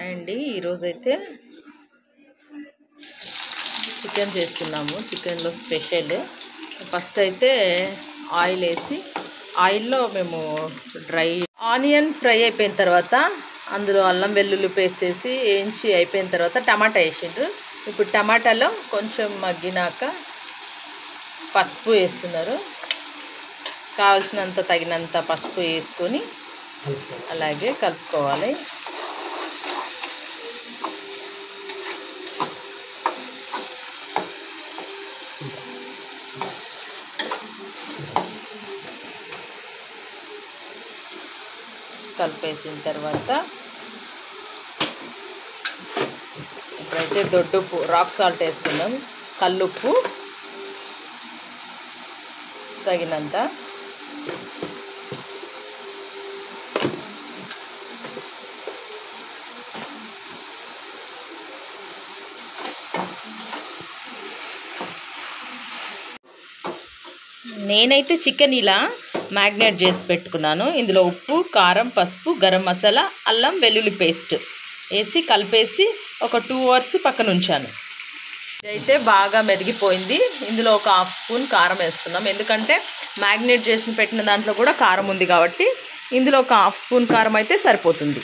అండి ఈరోజైతే చికెన్ చేస్తున్నాము. చికెన్లో స్పెషల్ ఫస్ట్ అయితే ఆయిల్ వేసి ఆయిల్లో మేము డ్రై ఆనియన్ ఫ్రై అయిపోయిన తర్వాత అందులో అల్లం వెల్లుల్లి పేస్ట్ వేసి వేయించి అయిపోయిన తర్వాత టమాటా వేసిండ్రు. ఇప్పుడు టమాటాలో కొంచెం మగ్గినాక పసుపు వేస్తున్నారు. కావాల్సినంత తగినంత పసుపు వేసుకొని అలాగే కలుపుకోవాలి. కలిపేసిన తర్వాత ఇప్పుడైతే దొడ్డుప్పు రాక్ సాల్ట్ వేసుకున్నాం, కల్లుప్పు తగినంత, నేనైతే చికెన్ ఇలా మ్యాగ్నేట్ చేసి పెట్టుకున్నాను. ఇందులో ఉప్పు, కారం, పసుపు, గరం మసాలా, అల్లం వెల్లుల్లి పేస్ట్ వేసి కలిపేసి ఒక 2 అవర్స్ పక్కన ఉంచాను. ఇదైతే బాగా మెదిగిపోయింది. ఇందులో ఒక 1/2 స్పూన్ కారం వేస్తున్నాం, ఎందుకంటే మ్యాగ్నేట్ చేసి పెట్టిన దాంట్లో కూడా కారం ఉంది కాబట్టి ఇందులో ఒక 1/2 స్పూన్ కారం అయితే సరిపోతుంది.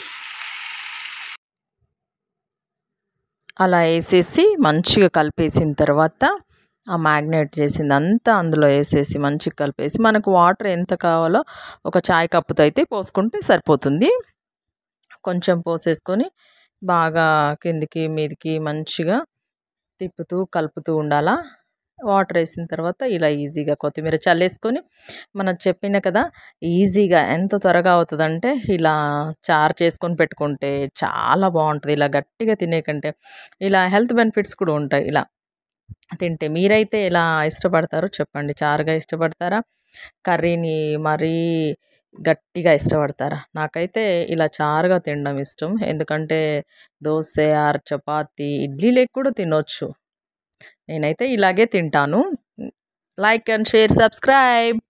అలా వేసేసి మంచిగా కలిపేసిన తర్వాత ఆ మ్యాగ్నేట్ చేసిందంతా అందులో వేసేసి మంచిగా కలిపేసి మనకు వాటర్ ఎంత కావాలో ఒక చాయ్ కప్పుతో అయితే పోసుకుంటే సరిపోతుంది. కొంచెం పోసేసుకొని బాగా కిందికి మీదికి మంచిగా తిప్పుతూ కలుపుతూ ఉండాలా. వాటర్ వేసిన తర్వాత ఇలా ఈజీగా కొత్తిమీర చల్లేసుకొని, మనం చెప్పిన కదా ఈజీగా ఎంత త్వరగా అవుతుందంటే ఇలా చారు చేసుకొని పెట్టుకుంటే చాలా బాగుంటుంది. ఇలా గట్టిగా తినే కంటే ఇలా హెల్త్ బెనిఫిట్స్ కూడా ఉంటాయి ఇలా తింటే. మీరైతే ఎలా ఇష్టపడతారో చెప్పండి. చారుగా ఇష్టపడతారా, కర్రీని మరీ గట్టిగా ఇష్టపడతారా? నాకైతే ఇలా చారుగా తినడం ఇష్టం, ఎందుకంటే దోశ ఆర్ చపాతి ఇడ్లీ లేక కూడా తినొచ్చు. నేనైతే ఇలాగే తింటాను. Like and share, subscribe.